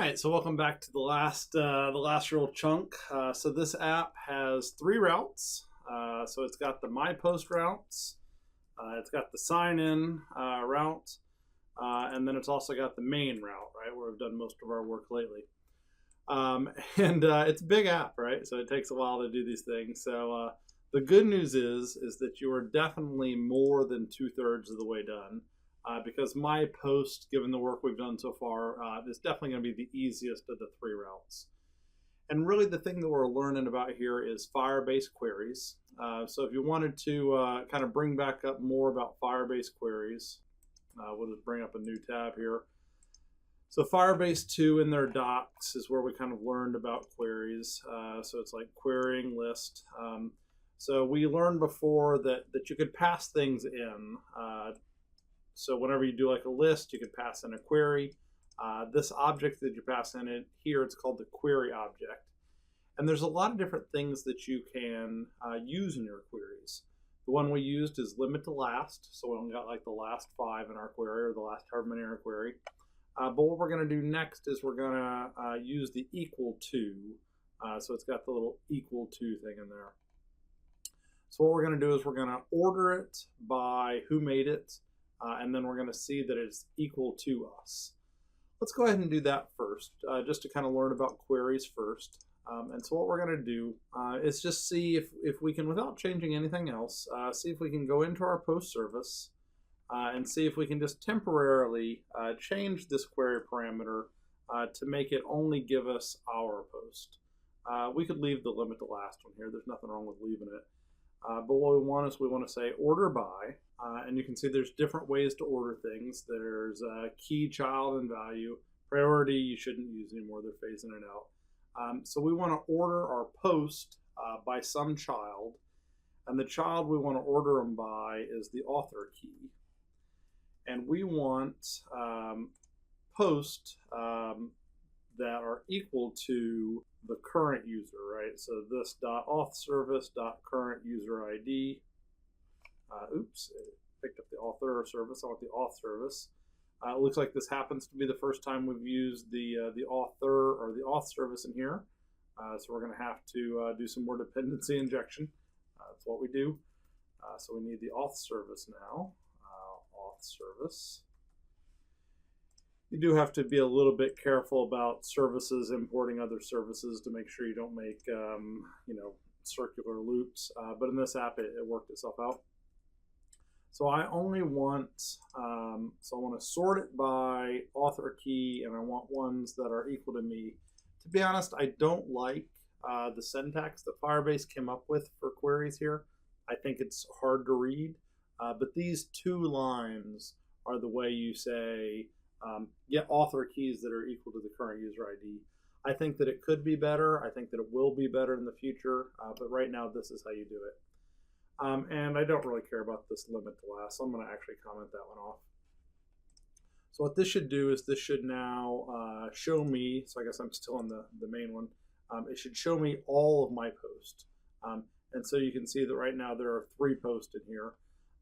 right, so welcome back to the last real chunk. So this app has three routes. So it's got the My Post routes, it's got the sign in route, and then it's also got the main route, right, where we've done most of our work lately. And it's a big app, right? So it takes a while to do these things. So the good news is that you are definitely more than 2/3 of the way done. Because my post, given the work we've done so far, is definitely going to be the easiest of the three routes. And really the thing that we're learning about here is Firebase Queries. So if you wanted to kind of bring back up more about Firebase Queries, we'll just bring up a new tab here. So Firebase 2 in their docs is where we kind of learned about queries. So it's like querying list. So we learned before that you could pass things in. So whenever you do like a list, you can pass in a query. This object that you pass in here, it's called the query object. And there's a lot of different things that you can use in your queries. The one we used is limit to last. So we only got like the last 5 in our query, or the last however many in our query. But what we're going to do next is we're going to use the equal to. So it's got the little equal to thing in there. So what we're going to do is we're going to order it by who made it. And then we're going to see that it's equal to us. Let's go ahead and do that first, just to kind of learn about queries first. And so what we're going to do is just see if we can, without changing anything else, see if we can go into our post service and see if we can just temporarily change this query parameter to make it only give us our post. We could leave the limit to last one here. There's nothing wrong with leaving it. But what we want is we want to say order by, and you can see there's different ways to order things. There's key, child, and value. Priority you shouldn't use anymore. They're phasing it out. So we want to order our post by some child, and the child we want to order them by is the author key. And we want post that are equal to the current user, right? So this .authService.current user ID. Oops, it picked up the author service. I want the auth service. It looks like this happens to be the first time we've used the author or the auth service in here. So we're going to have to do some more dependency injection. That's what we do. So we need the auth service now. Auth service. You do have to be a little bit careful about services importing other services to make sure you don't make circular loops. But in this app, it worked itself out. So I only want, so I want to sort it by author key, and I want ones that are equal to me. To be honest, I don't like the syntax that Firebase came up with for queries here. I think it's hard to read, but these 2 lines are the way you say, get author keys that are equal to the current user ID. I think that it could be better. I think that it will be better in the future, but right now this is how you do it. And I don't really care about this limit to last, so I'm going to actually comment that one off. So what this should do is this should now show me, so I guess I'm still on the main one, it should show me all of my posts. And so you can see that right now there are 3 posts in here.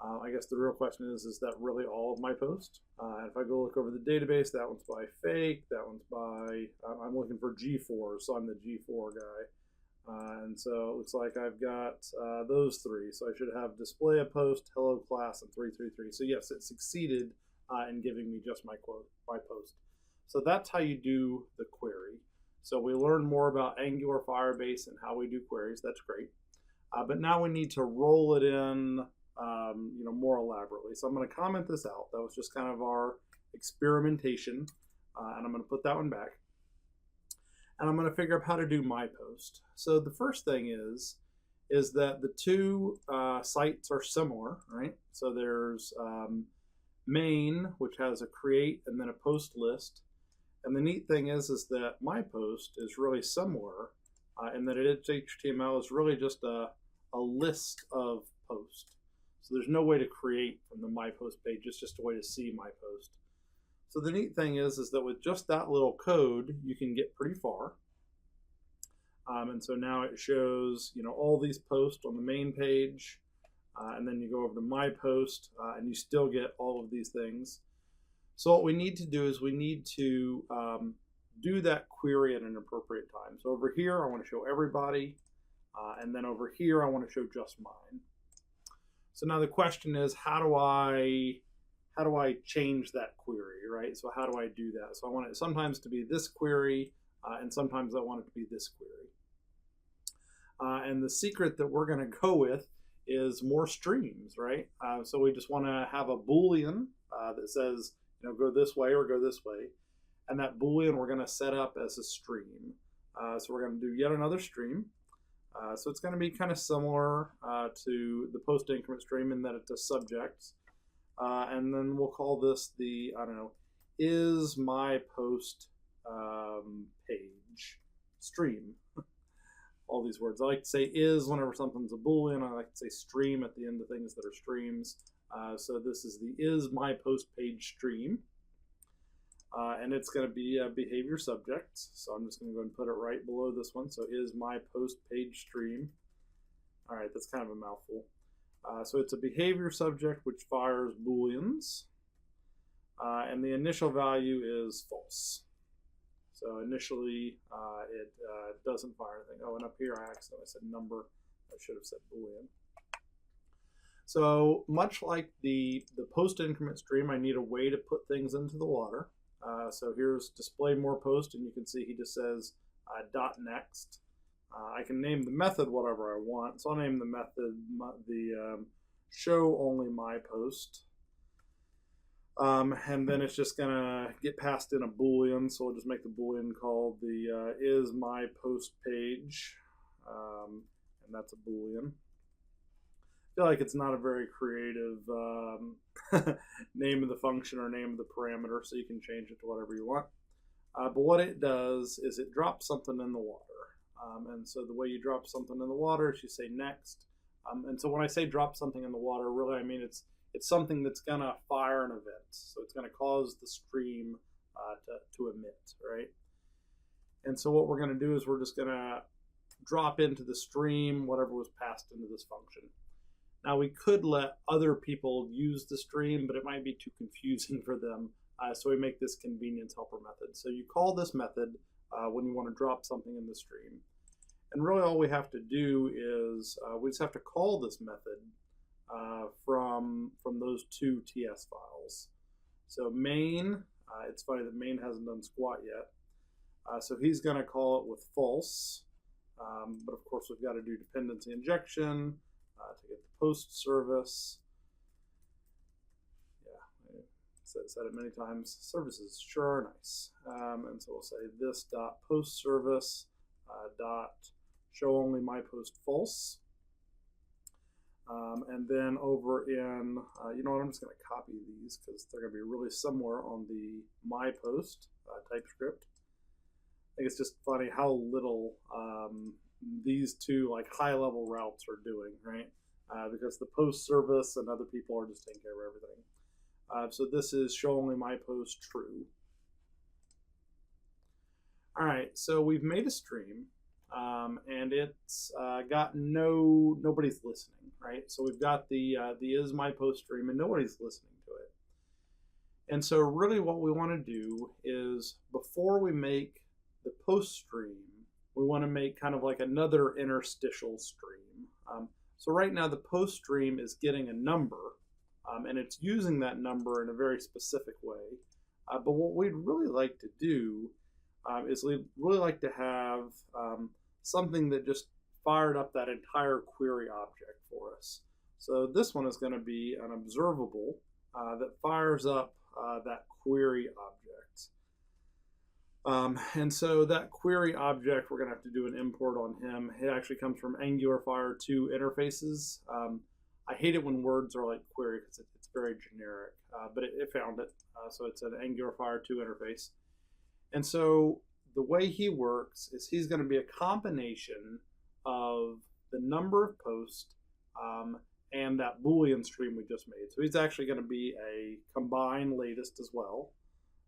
I guess the real question is that really all of my posts? And if I go look over the database, that one's by fake, that one's by, I'm looking for G4, so I'm the G4 guy. And so it looks like I've got those 3. So I should have display a post, hello class, and 333. So yes, it succeeded in giving me just my post. So that's how you do the query. So we learned more about Angular Firebase and how we do queries. That's great. But now we need to roll it in more elaborately. So I'm going to comment this out. That was just kind of our experimentation, and I'm going to put that one back. And I'm going to figure out how to do my post. So the first thing is that the 2 sites are similar, right? So there's main, which has a create and then a post list. And the neat thing is that my post is really similar in that its HTML is really just a list of posts. So there's no way to create from the My Post page. It's just a way to see my post. So the neat thing is that with just that little code, you can get pretty far. And so now it shows, all these posts on the main page. And then you go over to My Post, and you still get all of these things. So what we need to do is we need to do that query at an appropriate time. So over here, I want to show everybody, and then over here, I want to show just mine. So now the question is, how do I change that query, right? So how do I do that? So I want it sometimes to be this query, and sometimes I want it to be this query. And the secret that we're going to go with is more streams, right? So we just want to have a Boolean that says, go this way or go this way. And that Boolean we're going to set up as a stream. So we're going to do yet another stream. So it's going to be kind of similar to the post increment stream in that it's a subject. And then we'll call this the, is my post page stream. All these words. I like to say is whenever something's a Boolean. I like to say stream at the end of things that are streams. So this is the is my post page stream. And it's going to be a behavior subject. So I'm just going to go and put it right below this one. So is my post page stream. All right, that's kind of a mouthful. So it's a behavior subject which fires Booleans. And the initial value is false. So initially it doesn't fire anything. Oh, and up here I accidentally said number. I should have said Boolean. So much like the post increment stream, I need a way to put things into the water. So here's display more post, and you can see he just says dot next. I can name the method whatever I want. So I'll name the method the show only my post. And then it's just going to get passed in a Boolean. So we'll just make the Boolean called the is my post page. And that's a Boolean. I feel like it's not a very creative name of the function or name of the parameter, so you can change it to whatever you want. But what it does is it drops something in the water. And so the way you drop something in the water is you say next. And so when I say drop something in the water, really I mean it's something that's going to fire an event. So it's going to cause the stream to emit, right? And so what we're going to do is we're just going to drop into the stream whatever was passed into this function. Now we could let other people use the stream, but it might be too confusing for them. So we make this convenience helper method. So you call this method when you want to drop something in the stream. And really all we have to do is we just have to call this method from those two TS files. So main, it's funny that main hasn't done squat yet. So he's going to call it with false. But of course we've got to do dependency injection to get the post service. Yeah, I said it many times. Services sure are nice. And so we'll say this dot post service dot show only my post false. And then over in, you know what, I'm just going to copy these because they're going to be really similar on the my post TypeScript. I think it's just funny how little these two like high-level routes are doing, right? Because the post service and other people are just taking care of everything. So this is show only my post true. All right, so we've made a stream, and it's got nobody's listening, right? So we've got the is my post stream, and nobody's listening to it. And so really what we want to do is before we make the post stream, we want to make kind of like another interstitial stream. So right now the post stream is getting a number, and it's using that number in a very specific way. But what we'd really like to do is we'd really like to have something that just fired up that entire query object for us. So this one is going to be an observable that fires up that query object. And so that query object, we're going to have to do an import on him. It actually comes from Angular Fire 2 interfaces. I hate it when words are like query because it's very generic, but it found it. So it's an Angular Fire 2 interface. And so the way he works is he's going to be a combination of the number of posts and that Boolean stream we just made. So he's actually going to be a combine latest as well.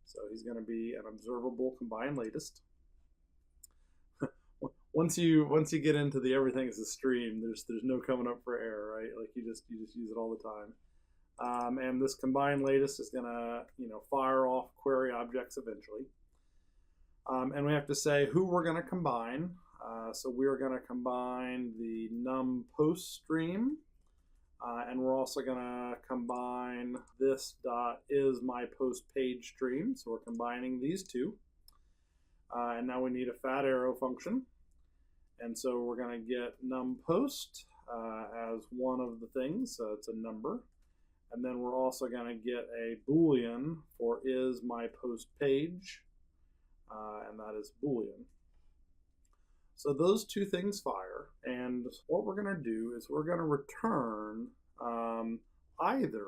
So he's going to be an observable combine latest. Once you get into the everything is a stream, there's no coming up for error, right? Like you just use it all the time. And this combine latest is going to fire off query objects eventually. And we have to say who we're going to combine. So we're going to combine the num post stream, and we're also going to combine this dot is my post page stream. So we're combining these two. And now we need a fat arrow function. And so we're going to get num post as one of the things. So it's a number. And then we're also going to get a Boolean for is my post page. And that is Boolean. So those two things fire, and what we're going to do is we're going to return either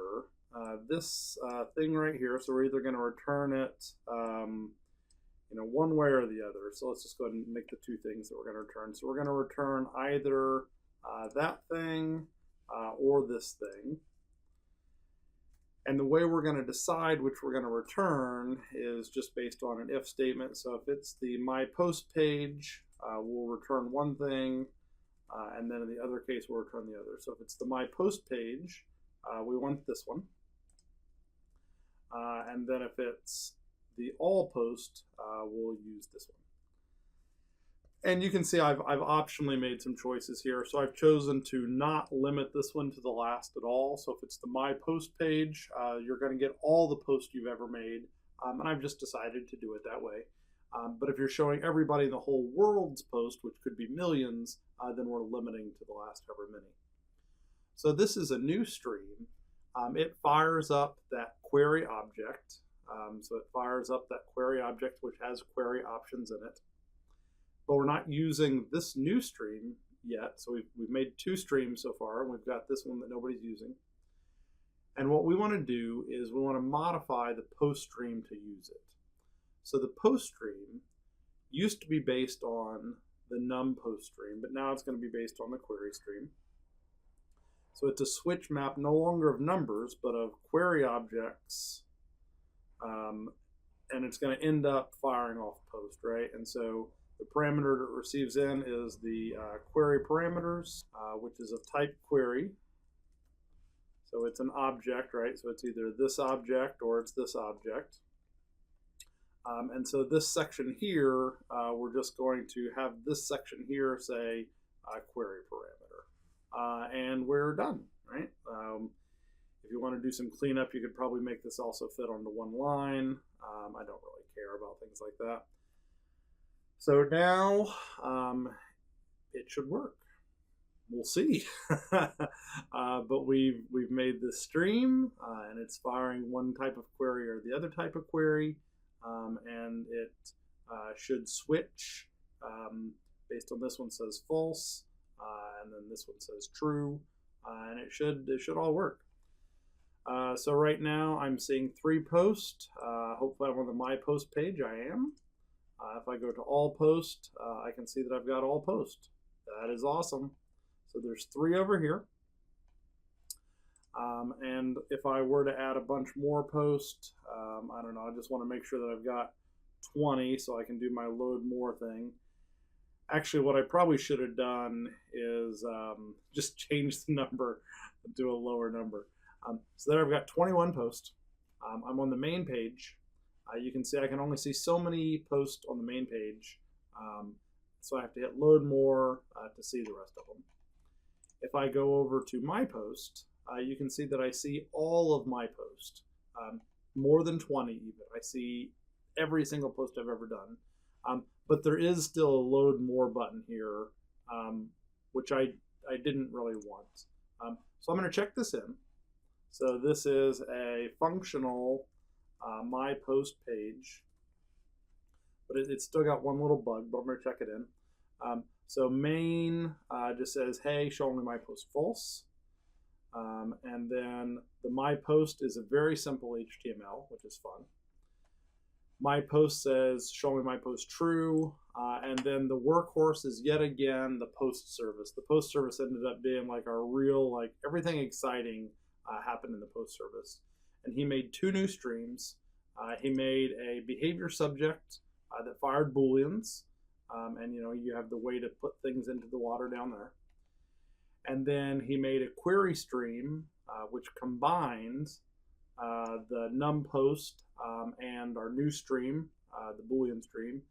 this thing right here. So we're either going to return it one way or the other. So let's just go ahead and make the two things that we're going to return. So we're going to return either that thing or this thing. And the way we're going to decide which we're going to return is just based on an if statement. So if it's the my post page, we'll return one thing, and then in the other case, we'll return the other. So if it's the my post page, we want this one. And then if it's the all post, we'll use this one. And you can see I've optionally made some choices here. So I've chosen to not limit this one to the last at all. So if it's the my post page, you're going to get all the posts you've ever made. And I've just decided to do it that way. But if you're showing everybody the whole world's post, which could be millions, then we're limiting to the last however many. So this is a new stream. It fires up that query object. So it fires up that query object, which has query options in it. But we're not using this new stream yet. So we've made two streams so far, and we've got this one that nobody's using. And what we want to do is we want to modify the post stream to use it. So the post stream used to be based on the num post stream, but now it's going to be based on the query stream. So it's a switch map no longer of numbers, but of query objects. And it's going to end up firing off post, right? And so the parameter that it receives in is the query parameters, which is of type query. So it's an object, right? So it's either this object or it's this object. And so this section here, we're just going to have this section here say query parameter. And we're done, right? If you want to do some cleanup, you could probably make this also fit onto one line. I don't really care about things like that. So now it should work. We'll see. But we've made this stream, and it's firing one type of query or the other type of query, and it should switch. Based on this one says false, and then this one says true, and it should all work. So right now I'm seeing 3 posts. Hopefully I'm on the my post page. I am. If I go to all post, I can see that I've got all post. That is awesome. So there's 3 over here. And if I were to add a bunch more posts, I don't know, I just want to make sure that I've got 20 so I can do my load more thing. Actually, what I probably should have done is just change the number to a lower number. So there I've got 21 posts. I'm on the main page. You can see I can only see so many posts on the main page. So I have to hit load more to see the rest of them. If I go over to my post, you can see that I see all of my posts, more than 20 even. I see every single post I've ever done. But there is still a load more button here, which I didn't really want. So I'm going to check this in. So this is a functional my post page, but it's still got one little bug, but I'm going to check it in. So main just says, hey, show only my post false. And then the my post is a very simple HTML, which is fun. My post says, show me my post true. And then the workhorse is yet again the post service. The post service ended up being like our real, like everything exciting happened in the post service. And he made 2 new streams. He made a behavior subject that fired Booleans. And you have the way to put things into the water down there. And then he made a query stream, which combines the num post and our new stream, the Boolean stream.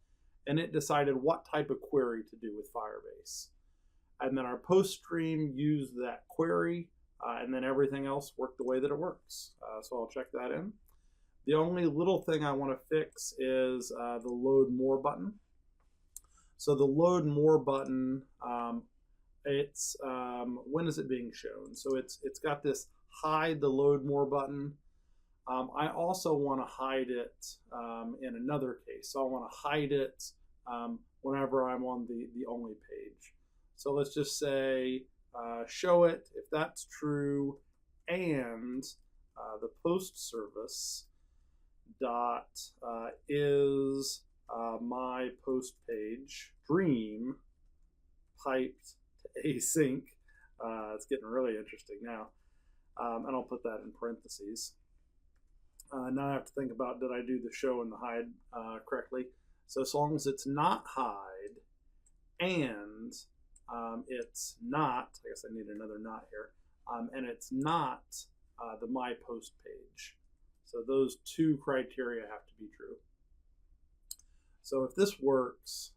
and it decided what type of query to do with Firebase. And then our post stream used that query, and then everything else worked the way that it works. So I'll check that in. The only little thing I want to fix is the load more button. So the load more button, when is it being shown? So it's got this hide the load more button. I also want to hide it in another case. So I want to hide it whenever I'm on the only page. So let's just say show it if that's true, and the post service dot is my post page stream piped to async. It's getting really interesting now, and I'll put that in parentheses. Now I have to think about, did I do the show and the hide correctly? So as long as it's not hide and it's not, I guess I need another not here, and it's not the my post page. So those two criteria have to be true. So if this works,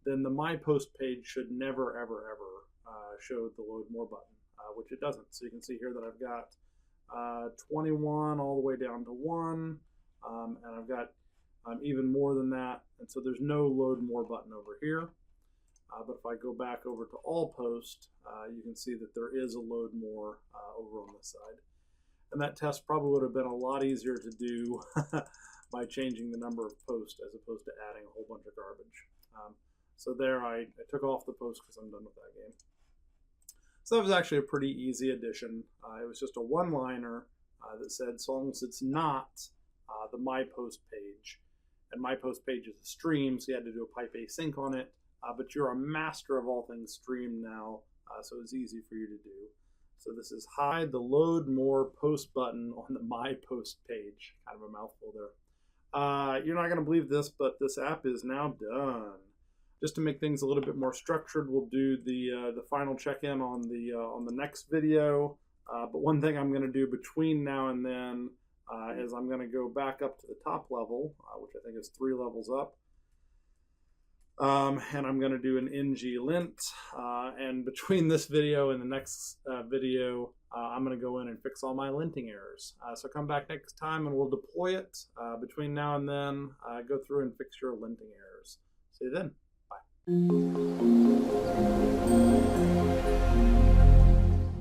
then the my post page should never, ever, ever show the load more button, which it doesn't. So you can see here that I've got 21 all the way down to 1, and I've got even more than that. And so there's no load more button over here. But if I go back over to all post, you can see that there is a load more over on this side. And that test probably would have been a lot easier to do by changing the number of posts as opposed to adding a whole bunch of garbage. So there I took off the post because I'm done with that game. So that was actually a pretty easy addition. It was just a one-liner that said, as long as it's not the my post page, and my post page is a stream, so you had to do a pipe async on it, but you're a master of all things stream now, so it's easy for you to do. So this is hide the load more post button on the my post page. Kind of a mouthful there. You're not going to believe this, but this app is now done. Just to make things a little bit more structured, we'll do the final check-in on the next video. But one thing I'm going to do between now and then is I'm going to go back up to the top level, which I think is 3 levels up. And I'm going to do an ng-lint, and between this video and the next video, I'm going to go in and fix all my linting errors. So come back next time and we'll deploy it. Between now and then, go through and fix your linting errors. See you then. Bye.